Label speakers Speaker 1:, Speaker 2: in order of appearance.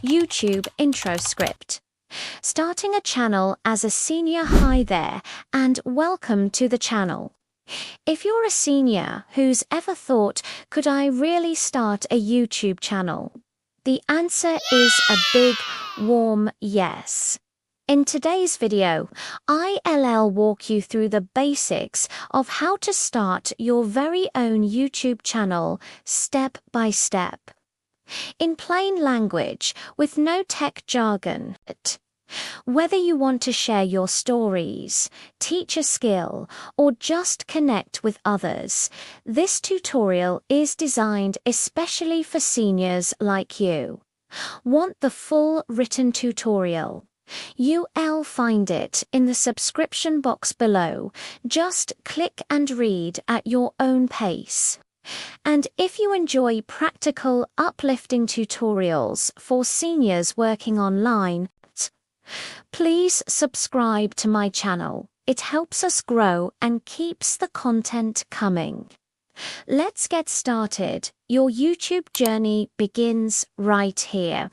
Speaker 1: YouTube intro script. Starting a channel as a senior, hi there, and welcome to the channel. If you're a senior who's ever thought, could I really start a YouTube channel? The answer is a big, warm yes. In today's video, I'll walk you through the basics of how to start your very own YouTube channel step by step. In plain language, with no tech jargon. Whether you want to share your stories, teach a skill, or just connect with others, this tutorial is designed especially for seniors like you. Want the full written tutorial? You'll find it in the subscription box below. Just click and read at your own pace. And if you enjoy practical, uplifting tutorials for seniors working online, please subscribe to my channel. It helps us grow and keeps the content coming. Let's get started. Your YouTube journey begins right here.